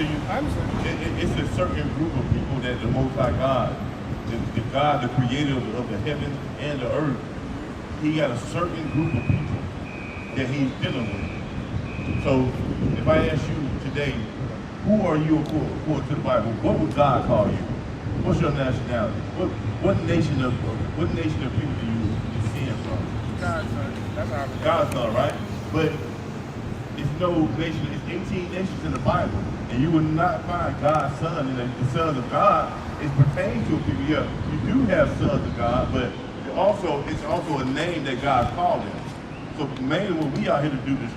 to you. It's a certain group of people that the Most High God, the God, the creator of the heavens and the earth, he got a certain group of people that he's dealing with. So if I ask you today, who are you according to the Bible? What would God call you? What's your nationality? What nation of people do you descend from? God's son. That's how God's son, right? But it's no nation, it's 18 nations in the Bible. And you will not find God's son, and the sons of God is pertaining to people. Yeah, you do have sons of God, but it's also a name that God called them. So mainly what we are here to do is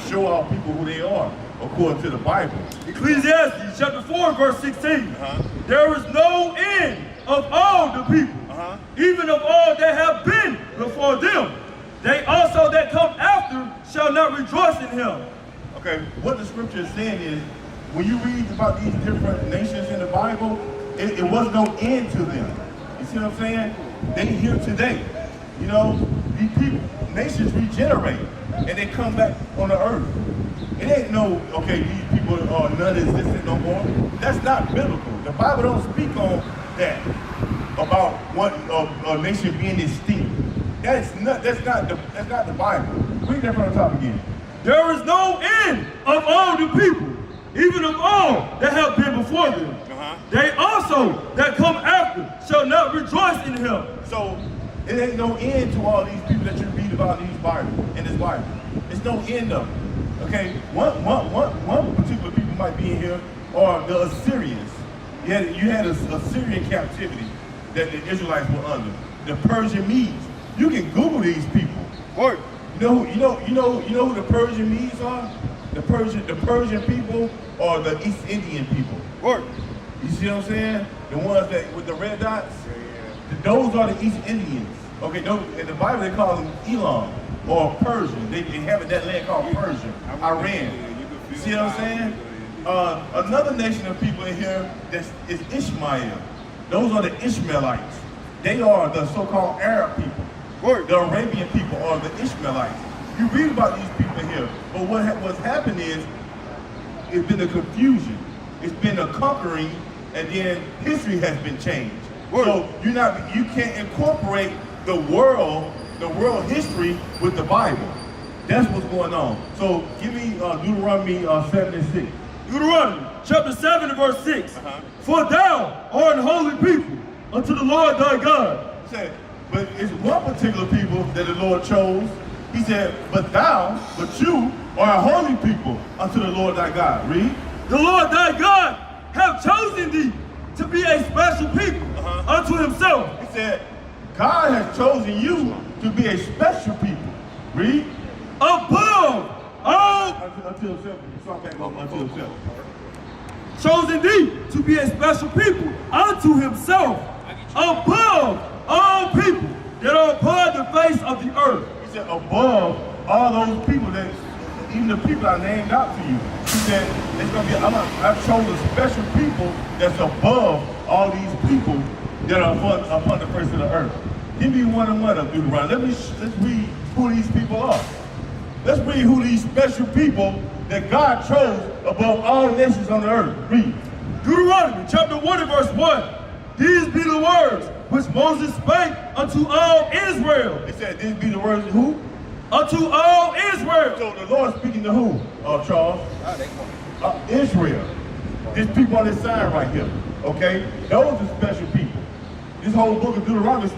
show our people who they are according to the Bible. Ecclesiastes chapter 4, verse 16. There is no end of all the people, even of all that have been before them. They also that come after shall not rejoice in him. Okay, what the scripture is saying is, when you read about these different nations in the Bible, it was no end to them. You see what I'm saying? They here today. You know, these people, nations regenerate, and they come back on the earth. It ain't no, okay, these people are non-existent no more. That's not biblical. The Bible don't speak on that, about a nation being extinct. That's not the Bible. Read that from the top again. There is no end of all the people, even of all that have been before them. They also that come after shall not rejoice in him. So it ain't no end to all these people that you read about in this Bible. It's no end of them. Okay, one particular people might be in here are the Assyrians. You had a Assyrian captivity that the Israelites were under. The Persian Medes. You can Google these people. Word. You know who the Persian Medes are? The Persian people are the East Indian people. Word. You see what I'm saying? The ones that with the red dots. Those are the East Indians. Okay, in the Bible they call them Elam or Persian. They inhabit that land called Persia, Iran. You see what I'm saying? Another nation of people in here is Ishmael. Those are the Ishmaelites. They are the so-called Arab people. The Arabian people are the Ishmaelites. You read about these people in here, but what's happened is it's been a confusion. It's been a conquering, and then history has been changed. So you can't incorporate the world history with the Bible. That's what's going on. So give me Deuteronomy 7 and 6. Deuteronomy chapter 7 and verse 6. For thou art an holy people unto the Lord thy God. He said, but it's one particular people that the Lord chose. He said, but you are a holy people unto the Lord thy God. Read. The Lord thy God have chosen thee to be a special people unto himself. He said, God has chosen you to be a special people. Read. Above all. Until himself. Start back on until himself. Chosen thee to be a special people unto himself. Above all people that are upon the face of the earth. He said, above all those people that, even the people I named out to you. He said, it's gonna be, I've chosen special people that's above all these people that are upon the face of the earth. Give me one and one of Deuteronomy. Let's read who these people are. Let's read who these special people that God chose above all nations on the earth. Read. Deuteronomy chapter 1 and verse 1. These be the words which Moses spake unto all Israel. It said, these be the words of who? Unto all Israel. So the Lord speaking to who, Charles? Israel. These people on this side right here. Okay? Those are special people. This whole book of Deuteronomy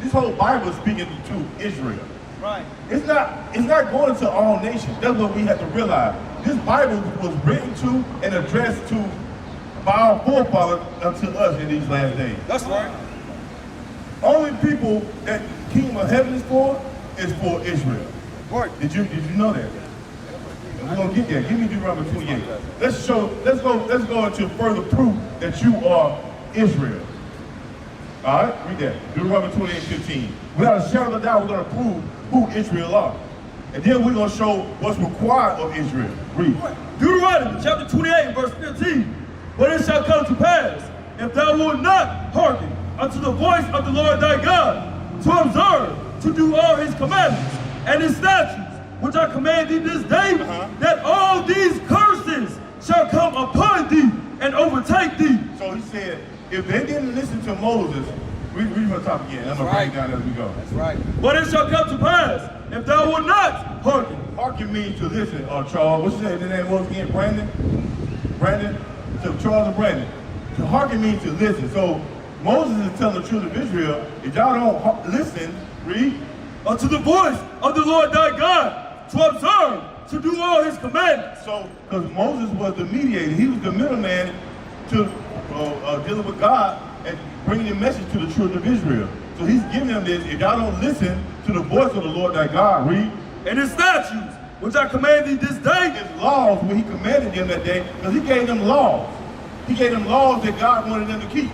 this whole Bible is speaking to Israel. Right. It's not going to all nations. That's what we have to realize. This Bible was written to and addressed to by our forefathers unto us in these last days. That's right. Only people that the kingdom of heaven is for Israel. Right. Did you know that? We're gonna get there. Give me Deuteronomy 28. Let's go into further proof that you are Israel. All right, read that. Deuteronomy 28:15. Without a shadow of a doubt, we're gonna prove who Israel are. And then we're gonna show what's required of Israel. Read. Deuteronomy chapter 28 verse 15. But it shall come to pass, if thou wilt not hearken unto the voice of the Lord thy God, to observe, to do all his commandments and his statutes, which I command thee this day, that all these curses shall come upon thee and overtake thee. So he said, if they didn't listen to Moses, read from the top again. I'm going to break it down as we go. That's right. But it shall come to pass, if thou wilt not hearken. Hearken means to listen, Charles. What's your name was again? Brandon? So Charles and Brandon. To hearken means to listen. So Moses is telling the children of Israel, if y'all don't listen, read, unto the voice of the Lord thy God, to observe, to do all his commandments. So, because Moses was the mediator, he was the middleman to dealing with God and bringing the message to the children of Israel. So he's giving them this, if y'all don't listen to the voice of the Lord thy God, read, and his statutes, which I command thee this day, his laws, when he commanded them that day, because he gave them laws. He gave them laws that God wanted them to keep.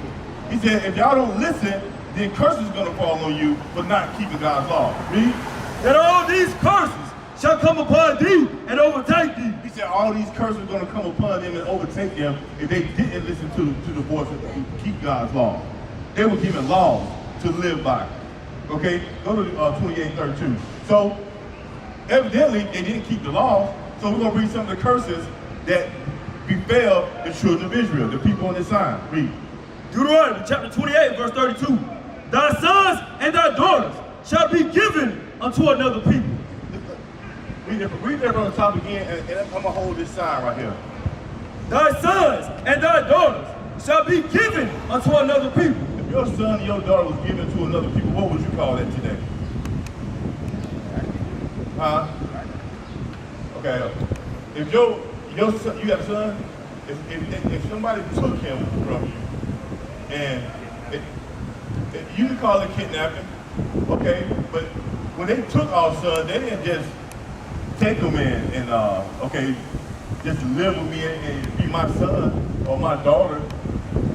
He said, if y'all don't listen, then curse is going to fall on you for not keeping God's law. Read. That all these curses shall come upon thee and overtake thee. He said all these curses are going to come upon them and overtake them if they didn't listen to the voice of keep God's law. They were given laws to live by. Okay, go to 28:32. So evidently they didn't keep the laws. So we're going to read some of the curses that befell the children of Israel, the people on this side. Read. Deuteronomy chapter 28, verse 32. Thy sons and thy daughters shall be given unto another people. Read that from the top again, and I'm going to hold this sign right here. Thy sons and thy daughters shall be given unto another people. If your son and your daughter was given to another people, what would you call that today? Huh? Okay. If your son, you got a son, if somebody took him from you, and you can call it kidnapping, okay? But when they took our son, they didn't just take him in and okay, just live with me and be my son or my daughter,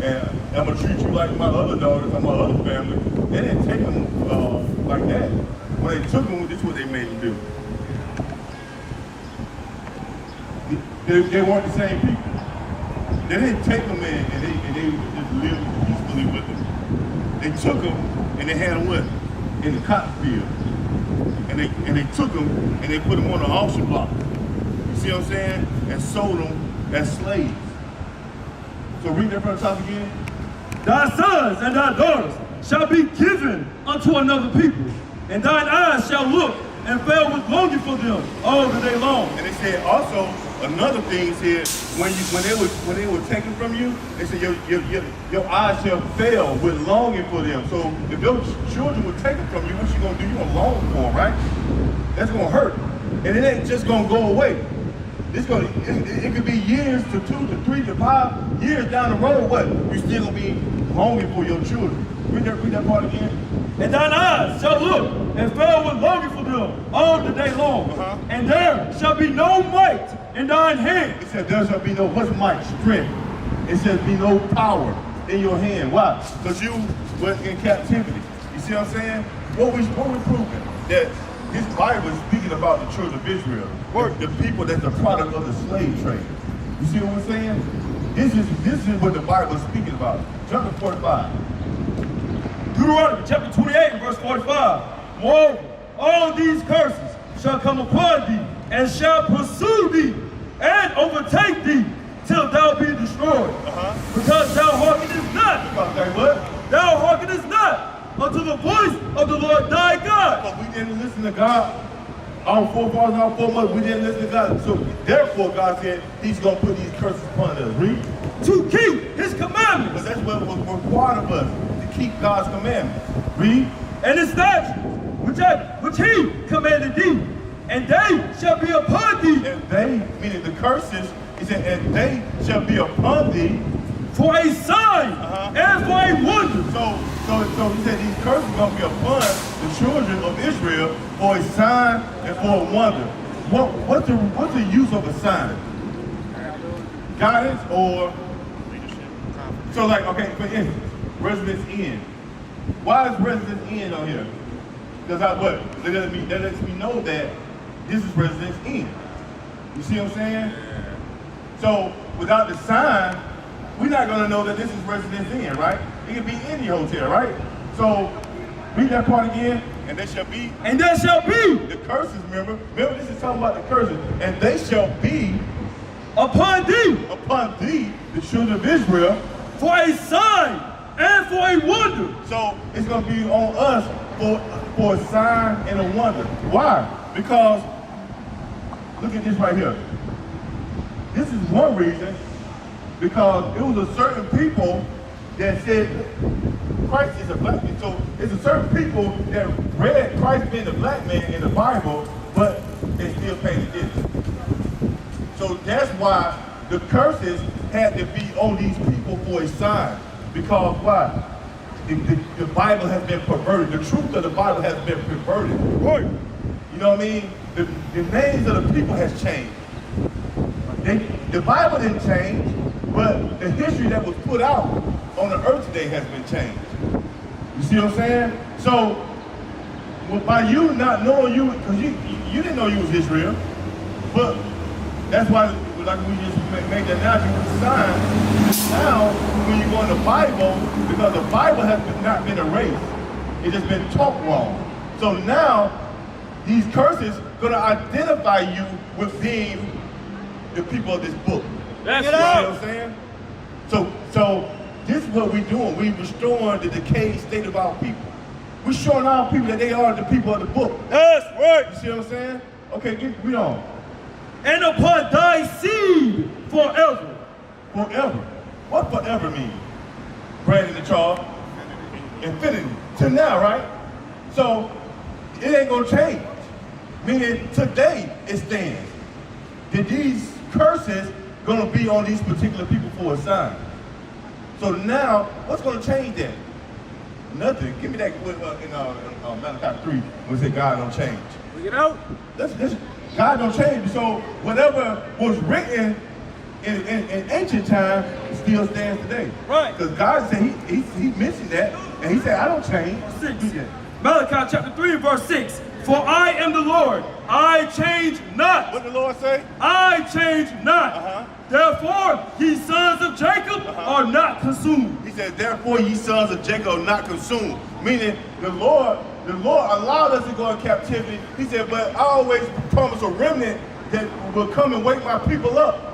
and I'm gonna treat you like my other daughters or my other family. They didn't take him like that. When they took him, this is what they made him do. They weren't the same people. They didn't take him in and they just lived peacefully with him. They took him and they had him what? In the cotton field. And they took him and they put him on an auction block. You see what I'm saying? And sold them as slaves. So read that from the top again. Thy sons and thy daughters shall be given unto another people, and thine eyes shall look and fail with longing for them all the day long. And they said also another thing said when they were taken from you, they said your eyes shall fail with longing for them. So if your children were taken from you, what you gonna do? You gonna long for them, right? That's gonna hurt, and it ain't just gonna go away. It could be years to 2 to 3 to 5 years down the road. What you still gonna be longing for your children? Read that part again. And thine eyes shall look and fail with longing for them all the day long. And there shall be no might in thine hand. It said there shall be no, what's might? Strength. It says be no power in your hand. Why? Because you were in captivity. You see what I'm saying? What we proving? That this Bible is speaking about the children of Israel. The people that's the product of the slave trade. You see what we're saying? This is what the Bible is speaking about. Chapter 45. Deuteronomy chapter 28 and verse 45. Moreover, all these curses shall come upon thee, and shall pursue thee, and overtake thee, till thou be destroyed. Because thou hearkenest not. What? Thou hearkenest not unto the voice of the Lord thy God. But we didn't listen to God. Our forefathers, our foremothers, we didn't listen to God. So therefore God said he's going to put these curses upon us. Read. To keep his commandments. But that's what was required of us, to keep God's commandments. Read. And his statutes, which he commanded thee, and they shall be upon thee. And they, meaning the curses, he said, and they shall be upon thee. For a sign and for a wonder. So he said these curses are going to be upon the children of Israel for a sign and for a wonder. What's the use of a sign? Guidance or so like, okay, for instance, residence inn. Why is residence inn on here? Because what? That lets me know that this is residence inn. You see what I'm saying? So without the sign, we're not going to know that this is residence inn, right? It could be any hotel, right? So read that part again. And there shall be. And there shall be. The curses, remember? Remember, this is talking about the curses. And they shall be upon thee, the children of Israel. for a sign and for a wonder. So it's going to be on us for a sign and a wonder. Why? Because look at this right here. This is one reason, because it was a certain people that said Christ is a black man. So it's a certain people that read Christ being a black man in the Bible, but they still paid this. So that's why the curses had to be on these people for a sign. Because why? The Bible has been perverted. The truth of the Bible has been perverted. Right. You know what I mean? The names of the people has changed. The Bible didn't change, but the history that was put out on the earth today has been changed. You see what I'm saying? So, by you not knowing you, because you didn't know you was Israel, but that's why, like we just made the analogy with the sign. Now, when you go in the Bible, because the Bible has not been erased, it's just been taught wrong. So now, these curses going to identify you with being the people of this book. That's You know right. what I'm saying? So this is what we're doing. We're restoring the decayed state of our people. We're showing our people that they are the people of the book. That's right. You see what I'm saying? Okay, read on. And upon thy seed forever. Forever. What forever mean? Brandon and Charles. Infinity. To now, right? So it ain't gonna change. Meaning today it stands. That these curses gonna be on these particular people for a sign. So now, what's gonna change that? Nothing. Give me that in Malachi 3, when it said God don't change. Bring it out. God don't change. So whatever was written in ancient time still stands today. Right. Because God said he mentioned that, and he said, I don't change. 6. Malachi chapter 3 verse 6. For I am the Lord, I change not. What the Lord say? I change not. Therefore, ye sons of Jacob are not consumed. He said, therefore ye sons of Jacob are not consumed. Meaning the Lord allowed us to go in captivity. He said, but I always promise a remnant that will come and wake my people up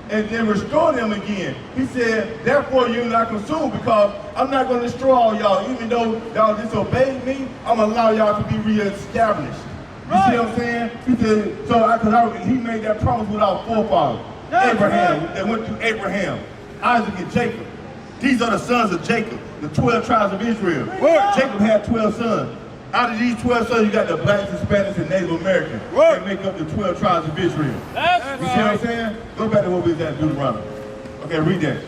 and then restore them again. He said, therefore you're not consumed, because I'm not going to destroy all y'all. Even though y'all disobeyed me, I'm going to allow y'all to be reestablished. You see what I'm saying? He said, so he made that promise with our forefathers. Abraham, that went through Abraham, Isaac, and Jacob. These are the sons of Jacob, the 12 tribes of Israel. Jacob had 12 sons. Out of these 12 sons, you got the blacks, Hispanics, and Native Americans. They make up the 12 tribes of Israel. That's You see what I'm saying? Go back to what we was at in Deuteronomy. Okay, read that.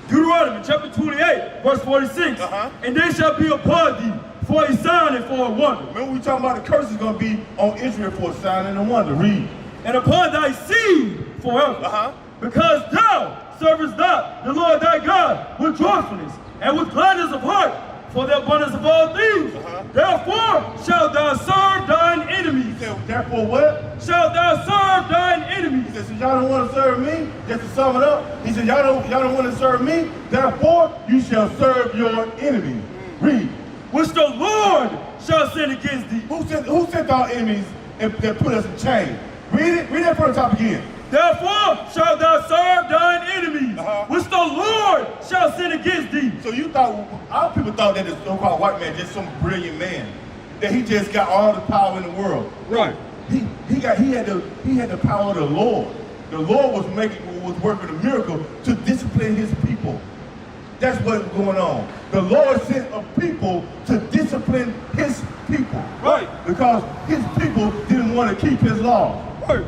Deuteronomy chapter 28 verse 46. And they shall be upon thee for a sign and for a wonder. Remember we talking about the curse is going to be on Israel for a sign and a wonder. Read. And upon thy seed forever. Because thou servest not the Lord thy God with joyfulness and with gladness of heart, for the abundance of all things. Therefore shalt thou serve thine enemies. He said, therefore what? Shalt thou serve thine enemies. He said, so y'all don't want to serve me? Just to sum it up, he said, y'all don't want to serve me? Therefore you shall serve your enemies. Read. Which the Lord shall send against thee. Who sent our enemies that put us in chains? Read it. Read that from the top again. Therefore shalt thou serve thine enemies, which the Lord shall send against thee. So you thought, our people thought that this so-called white man just some brilliant man, that he just got all the power in the world. Right. He had the power of the Lord. The Lord was working a miracle to discipline his people. That's what's going on. The Lord sent a people to discipline his people. Right. Because his people didn't want to keep his law.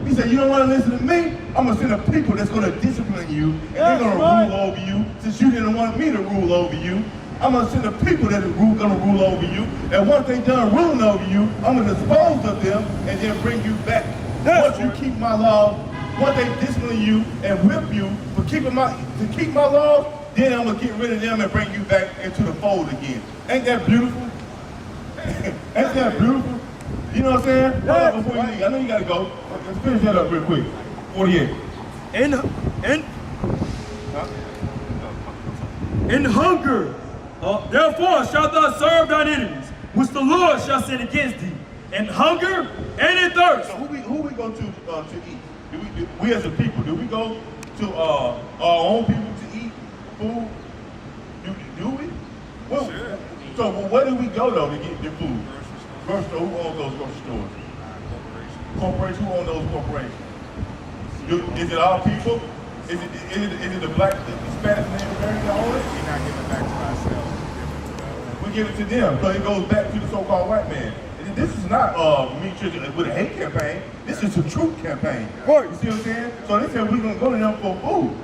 He said, you don't want to listen to me? I'm going to send a people that's going to discipline you, and they're going to rule over you, since you didn't want me to rule over you. I'm going to send a people that are going to rule over you, and once they're done ruling over you, I'm going to dispose of them and then bring you back. Once you keep my laws, once they discipline you and whip you for keep my laws, then I'm going to get rid of them and bring you back into the fold again. Ain't that beautiful? Ain't that beautiful? You know what I'm saying? Hold on, before you leave, I know you gotta go. Let's finish that up real quick. 48. In hunger, therefore shalt thou serve thine enemies, which the Lord shall send against thee. In hunger and in thirst. So who we go to eat? We as a people, do we go to our own people to eat food? Do we? Well, Sure. So where do we go though to get the food? Grocery store. Who owns those grocery stores? Corporations. Who own those corporations? Is it our people? Is it the black, the Hispanic, and the American that own it? We're not giving back to ourselves. We give it to them because it goes back to the so-called white man. And this is not me with a hate campaign. This is a truth campaign. Right. You see what I'm saying? So they said we're gonna go to them for food,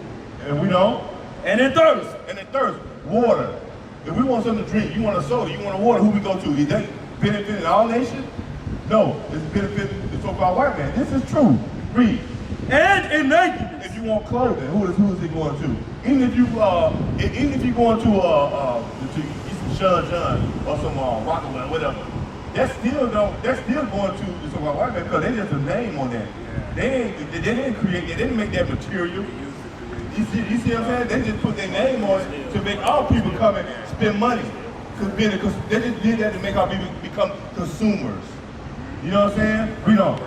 and we don't. And in thirst. And then thirst, water. If we want something to drink, you want a soda, you want a water, who we go to? Is that benefiting our nation? No, it's benefiting the so-called white man. This is true. Read. And in nakedness. If you want clothing, who is it going to? Even if you going to John or some Rockaway, whatever, that's still going to the so-called white man because they just a name on that. They didn't create it. They didn't make that material. You see what I'm saying? They just put their name on it to make our people come and spend money. Because they just did that to make our people become consumers. You know what I'm saying? Read on.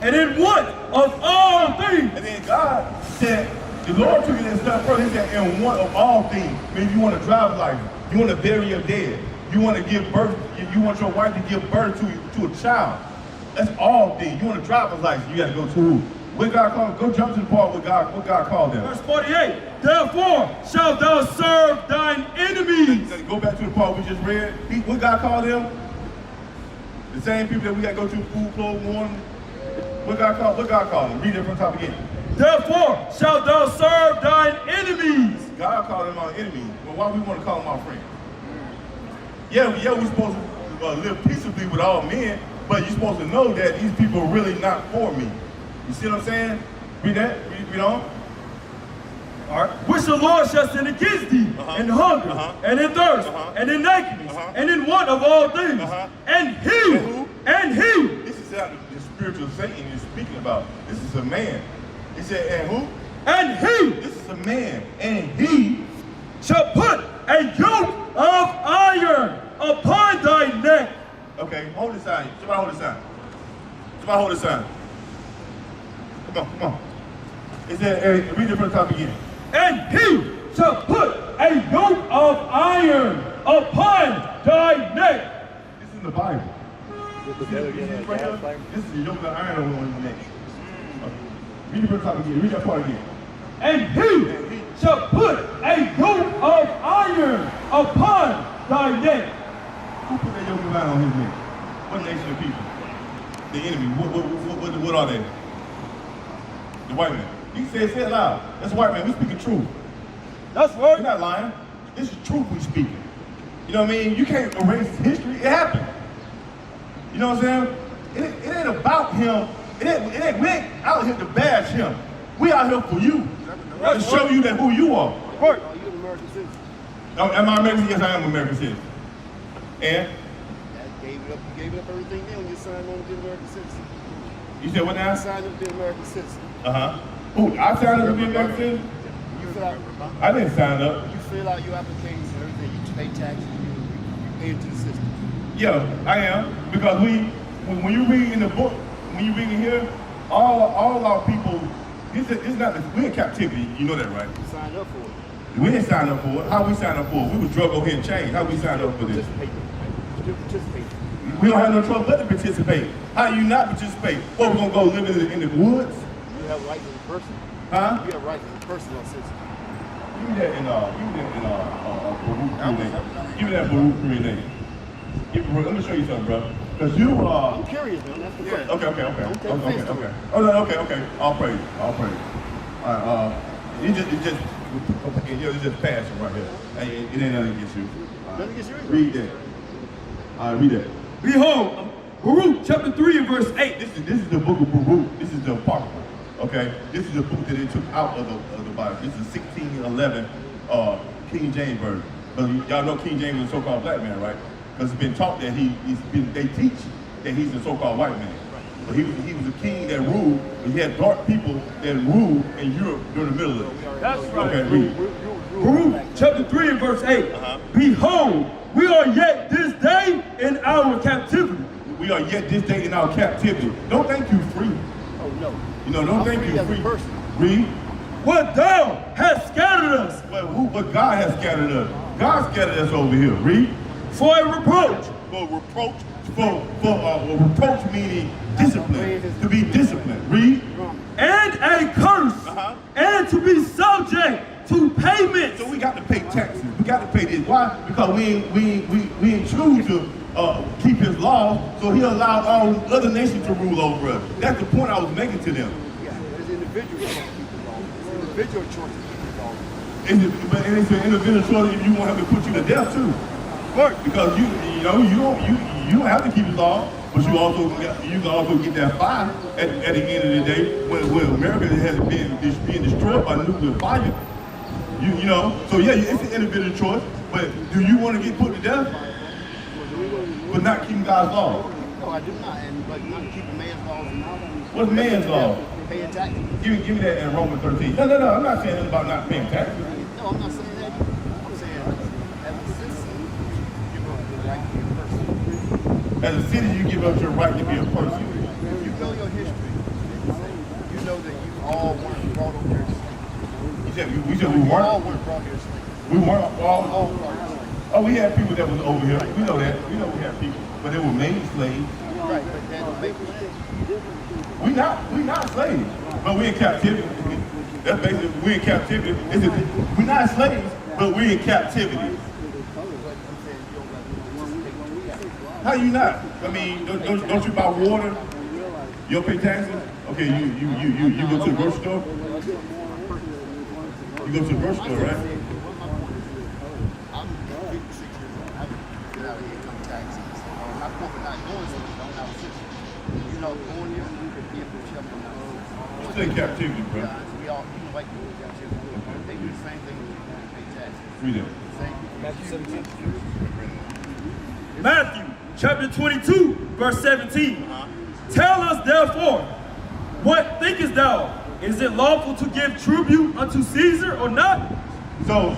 And in want of all things. And then God said, the Lord took it a step further. He said, in want of all things. Maybe you want to drive life. You want to bury your dead. You want to give birth. You want your wife to give birth to a child. That's all things. You want to drive a life. You got to go to who? What God called? Go jump to the part what God called them. Verse 48. Therefore shalt thou serve thine enemies. Go back to the part we just read. What God called them? The same people that we got to go to food, clothes, warning. What God called them? Read it from the top again. Therefore shalt thou serve thine enemies. God called them our enemies. Well, why we want to call them our friends? Yeah, we're supposed to live peaceably with all men, but you're supposed to know that these people are really not for me. You see what I'm saying? Read that. Read on. All right. Which the Lord shall send against thee in hunger, and in thirst, and in nakedness, and in want of all things. And he. This is how the spiritual Satan is speaking about. This is a man. He said, and who? And he. This is a man. And he shall put a yoke of iron upon thy neck. Okay, hold this sign. Somebody hold this sign. Somebody hold this sign. Come on. It said, read it from the top again. And he shall put a yoke of iron upon thy neck. This is the Bible. This is the yoke of iron on his neck. Read it from the top again. Read that part again. And he shall put a yoke of iron upon thy neck. Who put that yoke of iron on his neck? What nation of people? The enemy. What are they? The white man. You say it loud. That's white man. We speaking truth. That's right. We're not lying. This is truth we speaking. You know what I mean? You can't erase history. It happened. You know what I'm saying? It ain't about him. We ain't out here to bash him. We out here for you. To show you that who you are. Right. Are you an American citizen? Am I American? Yes, I am an American citizen. And? You gave it up everything there when you signed on to be an American citizen. You said what now? You signed up to be an American citizen. Who? I signed up to be an American citizen? You fill out, I didn't sign up. you fill out your application and everything. You pay taxes. You pay into the system. Yeah, I am. Because when you read in the book, when you read in here, all our people, we're in captivity. You know that, right? You signed up for it. We didn't sign up for it. How we signed up for it? We was drug over here and changed. How we signed up for this? Participate. We don't have no choice but to participate. How do you not participate? What, we're gonna go live in the woods? You have rights as a person. Huh? You have rights as a person on citizen. Give me that in Baruch. Give me that Baruch name. Let me show you something, bro. Cause you I'm curious, man. That's the question. Okay. Okay. All praise. All right. It's just passing right here. It ain't nothing against you. Nothing against you. Read that. All right, read that. Behold, Baruch chapter 3 and verse 8. This is the book of Baruch. This is the Apocrypha. Okay, this is the book that they took out of the Bible. This is 1611 King James version. But y'all know King James is a so-called black man, right? Because it's been taught that they teach that he's a so-called white man. But he was a king that ruled, but he had dark people that ruled in Europe during the Middle Ages. That's right. Okay, read. Baruch chapter 3 and verse 8. Behold, we are yet this day in our captivity. We are yet this day in our captivity. Don't think you free. Oh no. You know, don't I'm think free you as a free. person. Read. what thou hast scattered us. But God has scattered us. God scattered us over here. Read. For a reproach. For reproach. For reproach meaning discipline. To be disciplined. Read. And a curse. And to be subject to payment. So we got to pay taxes. We got to pay this. Why? Because we ain't choose to keep his law, so he allowed all other nations to rule over us. That's the point I was making to them. Yeah, there's individual choice to keep the law. It's individual choice to keep the law. But it's an individual choice if you want him to put you to death too. Right. Because you don't have to keep the law, but you can also get that fire at the end of the day when America has been being destroyed by nuclear fire. You know, so yeah, it's an individual choice, but do you want to get put to death for not keeping God's law? No, I do not, but not keeping man's laws. What's man's law? Paying taxes. Give me that in Romans 13. No, I'm not saying anything about not paying taxes. No, I'm not saying that. I'm saying as a citizen, you give up your right to be a person. As a citizen, you give up your right to be a person. If you know your history, you know that you all weren't brought over here. We said we weren't. All weren't brought here slaves. We weren't all. All brought here slaves. Oh, we had people that was over here. We know that. We know we had people, but they were made slaves. Right, but that don't make sense. We not slaves, but we in captivity. That's basically we in captivity. We're not slaves, but we in captivity. How you not? I mean, don't you buy water? You don't pay taxes? Okay, you go to the grocery store. You go to the grocery store, right? I'm 56 years old. I haven't get out of income taxes. My corporate not going so I don't have a system. You know, going here, you could be able to check on that. Still in captivity, bro. Yeah, we all, even white people in captivity. They do the same thing when you pay taxes. Read it. Matthew chapter 22, verse 17. Tell us therefore, what thinkest thou? Is it lawful to give tribute unto Caesar or not? So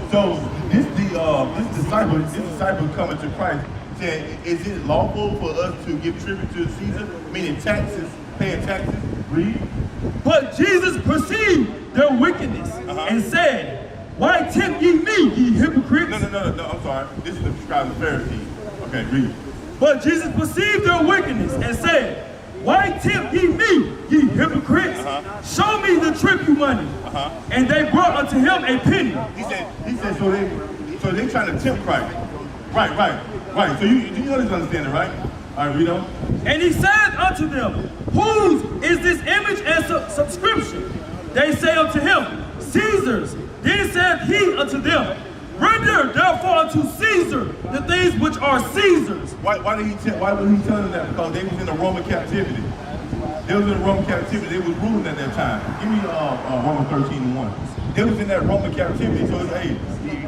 this disciple coming to Christ said, is it lawful for us to give tribute to Caesar, meaning taxes, paying taxes? Read. But Jesus perceived their wickedness and said, why tempt ye me, ye hypocrites? No, I'm sorry. This is the scribes and Pharisees. Okay, read. But Jesus perceived their wickedness and said, why tempt ye me, ye hypocrites? Show me the tribute money. And they brought unto him a penny. He said, so they trying to tempt Christ. Right. So you understand it, right? All right, read on. And he said unto them, whose is this image and subscription? They say unto him, Caesar's. Then said he unto them, render therefore unto Caesar the things which are Caesar's. Why would he tell them that? Because they was in the Roman captivity. They was in the Roman captivity. They was ruling at that time. Give me Romans 13:1. They was in that Roman captivity. So hey,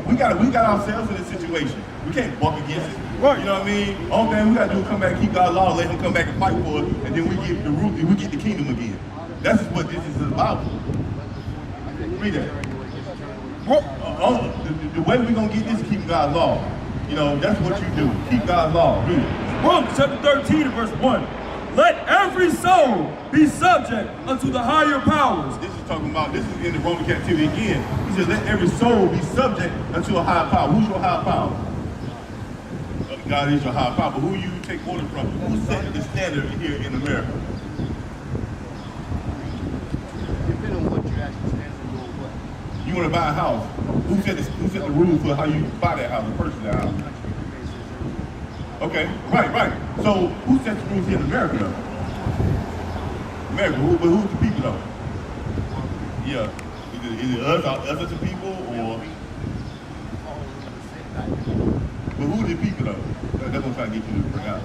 we got ourselves in this situation. We can't buck against it. Right. You know what I mean? All thing we got to do is come back and keep God's law, let him come back and fight for us, and then we get the root, we get the kingdom again. That's what this is about. Read that. The way we're going to get this is keep God's law. You know, that's what you do. Keep God's law. Read it. Romans chapter 13 and verse 1. Let every soul be subject unto the higher powers. This is in the Roman captivity again. He says, let every soul be subject unto a higher power. Who's your higher power? God is your higher power. But who you take order from? Who set the standard here in America? Depending on what you actually stand for, what? You want to buy a house. Who set the rules for how you buy that house, or purchase that house? Okay, right. So who sets the rules here in America though? America, but who's the people though? Yeah. Is it us as the people, or? But who are the people though? That's what I'm trying to get you to bring out.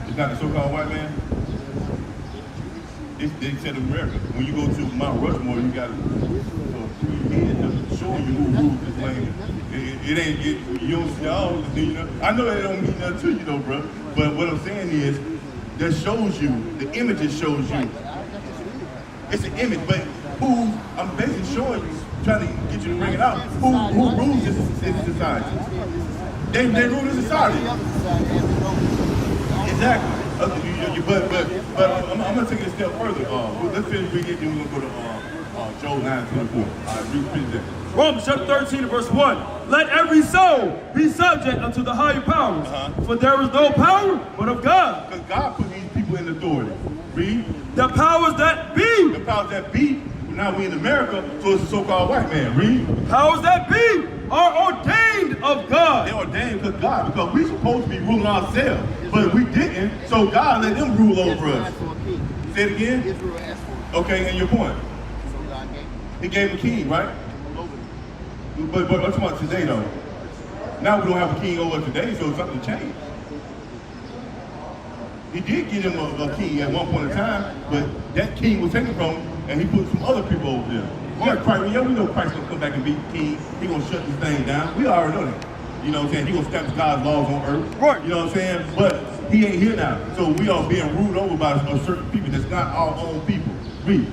It's not the so-called white man? They said America. When you go to Mount Rushmore, you got showing you who rules this land. You don't see all the, you know. I know that don't mean nothing to you though, bro. But what I'm saying is, that shows you, the images shows you. It's an image, but who, I'm basically showing you, trying to get you to bring it out. Who rules this society? They rule the society. Exactly. But I'm gonna take it a step further. Let's finish reading it, then we're gonna go to Job 9:24. All right, read that. Romans chapter 13 and verse 1. Let every soul be subject unto the higher powers, for there is no power but of God. Because God put these people in authority. Read. The powers that be. The powers that be. Now we in America, so it's the so-called white man. Read. Powers that be are ordained of God. They ordained to God because we supposed to be ruling ourselves, but we didn't. So God let them rule over Israel us. asked for a king. Say it again. Israel asked for a king. Okay, and your point. So God gave him. He gave him a king, right? Rule over them. But what's about today though? Now we don't have a king over today, so something changed. He did give him a king at one point in time, but that king was taken from him, and he put some other people over there. Yeah, Christ, we know Christ gonna come back and be king. He gonna shut this thing down. We already know that. You know what I'm saying? He gonna establish God's laws on earth. Right. You know what I'm saying? But he ain't here now. So we are being ruled over by a certain people that's not our own people. Read.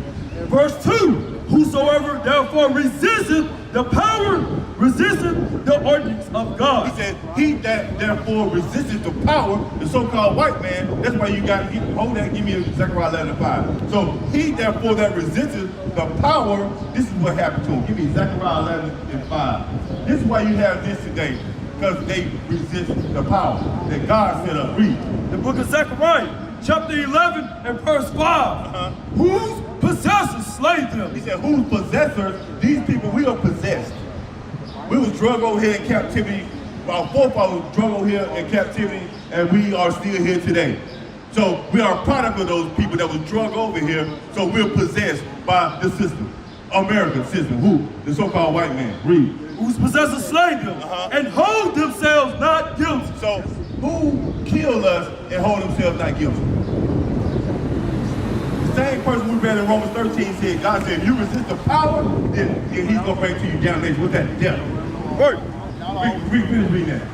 Verse 2. Whosoever therefore resisteth the power, resisteth the ordinance of God. He said, he that therefore resisted the power, the so-called white man, that's why you got to hold that, give me Zechariah 11:5. So he therefore that resisted the power, this is what happened to him. Give me Zechariah 11:5. This is why you have this today, because they resist the power that God set up. Read. The book of Zechariah, chapter 11 and verse 5. Whose possessors slay them? He said, whose possessors, these people, we are possessed. We was drug over here in captivity. Our forefathers were drug over here in captivity, and we are still here today. So we are a product of those people that was drug over here, so we're possessed by the system, American system. Who? The so-called white man. Read. Whose possessors slay them and hold themselves not guilty. So who killed us and hold themselves not guilty? The same person we read in Romans 13 said, God said, if you resist the power, then he's going to bring to you damnation. What's that? Death. Right. Finish reading that.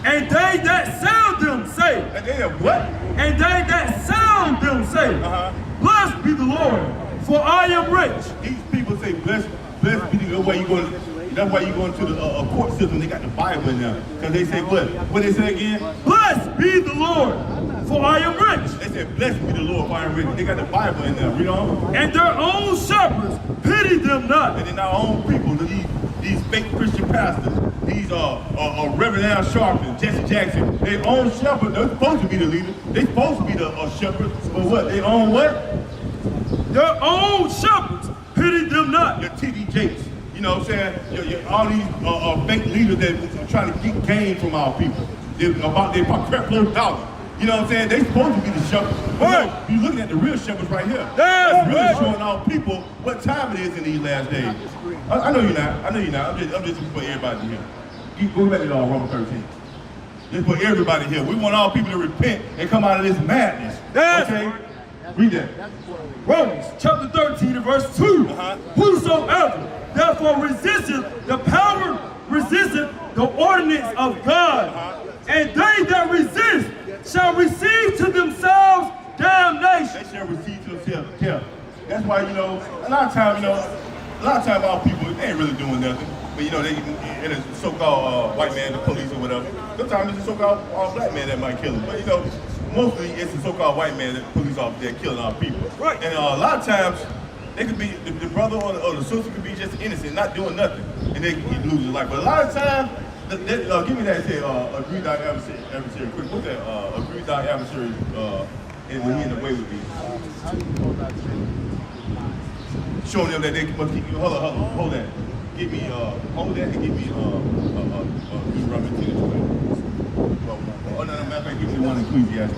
And they that sound them say. And they have what? And they that sound them say. Blessed be the Lord, for I am rich. These people say, blessed be the way you going. That's why you going to the court system. They got the Bible in there. Because they say what? What they say again? Blessed be the Lord, for I am rich. They said, blessed be the Lord, for I am rich. They got the Bible in there. Read on. And their own shepherds pity them not. And then our own people, these fake Christian pastors, these Reverend Al Sharpton, Jesse Jackson, they own shepherds. They're supposed to be the leaders. They're supposed to be the shepherds. But what? They own what? Their own shepherds pity them not. Your T.D. Jakes. You know what I'm saying? All these fake leaders that are trying to get gain from our people. They're about their crapload dollars. You know what I'm saying? They supposed to be the shepherds. Right. You're looking at the real shepherds right here. That's really right. showing our people what time it is in these last days. I know you're not. I know you're not. I'm just for everybody here. Go back to Romans 13. Just for everybody here. We want all people to repent and come out of this madness. That's okay? right. Read that. Romans chapter 13 and verse 2. Whosoever therefore resisteth the power, resisteth the ordinance of God. And they that resist shall receive to themselves damnation. They shall receive to themselves death. That's why, a lot of times, our people, they ain't really doing nothing. But, they, it is so-called white man, the police or whatever. Sometimes it's a so-called black man that might kill them. But, mostly it's the so-called white man, the police officer that killing our people. Right. And a lot of times, they could be, the brother or the sister could be just innocent, not doing nothing. And they could lose their life. But a lot of times, give me that, say, agree thy adversary quick. What's that, agree thy adversary when he in the way with thee? How do you go about saying? Showing them that they must keep you, hold that. Give me, hold that and give me, Deuteronomy 10 and 12. Oh, no, matter of fact, give me one Ecclesiastes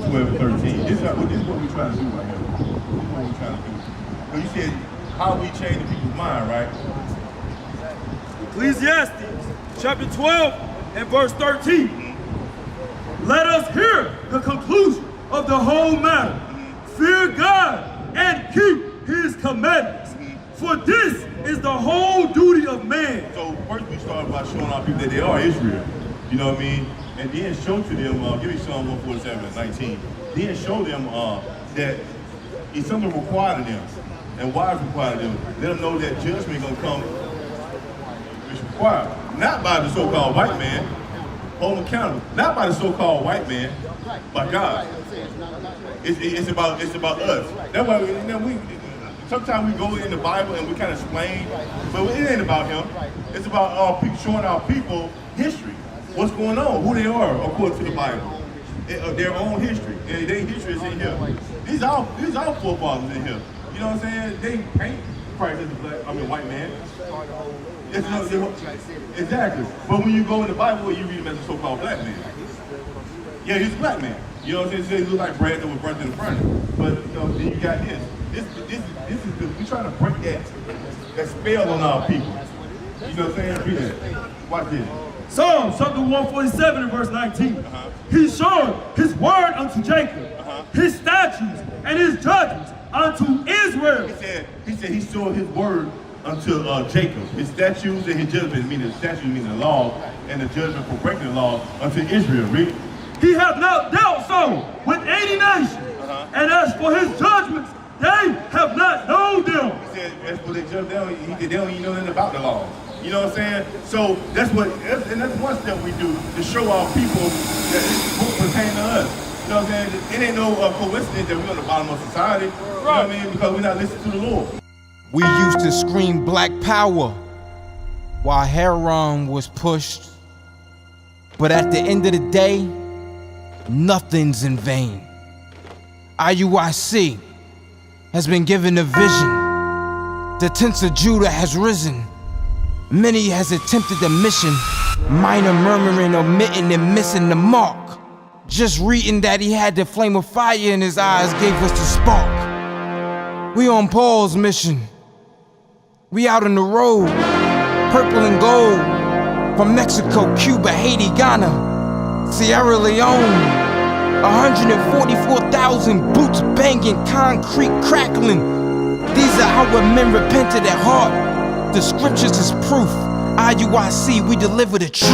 12:13. This is what we're trying to do right here. This is what we're trying to do. So you said, how we change the people's mind, right? Ecclesiastes chapter 12 and verse 13. Let us hear the conclusion of the whole matter. Fear God and keep his commandments. For this is the whole duty of man. So first we start by showing our people that they are Israel. You know what I mean? And then show to them, give me Psalm 147 and 19. Then show them that it's something required of them. And why it's required of them. Let them know that judgment is going to come. It's required. Not by the so-called white man. Hold them accountable. Not by the so-called white man. by God. It's about us. That's why we sometimes we go in the Bible and we kind of explain, but it ain't about him. It's about showing our people history, what's going on, who they are according to the Bible, their own history. And their history is in here. These are forefathers in here. You know what I'm saying? They paint Christ as a white man. Exactly. But when you go in the Bible, you read him as a so-called black man. Yeah, he's a black man. You know what I'm saying? He looks like bread that was burnt in the furnace. But then you got this. This is good. We're trying to break that spell on our people. You know what I'm saying? Read that. Watch this. Psalm chapter 147 and verse 19. He showed his word unto Jacob, his statutes and his judgments unto Israel. He said he showed his word unto Jacob, his statutes and his judgments, meaning the statutes meaning the law, and the judgment for breaking the law unto Israel. Read. He hath not dealt so with any nation, and as for his judgments, they have not known them. He said, as for the judgment, they don't even know nothing about the law. You know what I'm saying? So that's one step we do to show our people that it's what pertain to us. You know what I'm saying? It ain't no coincidence that we're on the bottom of society. You know what I mean? Because we're not listening to the Lord. We used to scream black power while heroin was pushed. But at the end of the day, nothing's in vain. IUIC has been given a vision. The tents of Judah has risen. Many has attempted the mission, minor murmuring, omitting and missing the mark. Just reading that he had the flame of fire in his eyes gave us the spark. We on Paul's mission. We out on the road, purple and gold, from Mexico, Cuba, Haiti, Ghana, Sierra Leone. 144,000 boots banging, concrete crackling. These are our men repented at heart. The scriptures is proof. IUIC, we deliver the truth.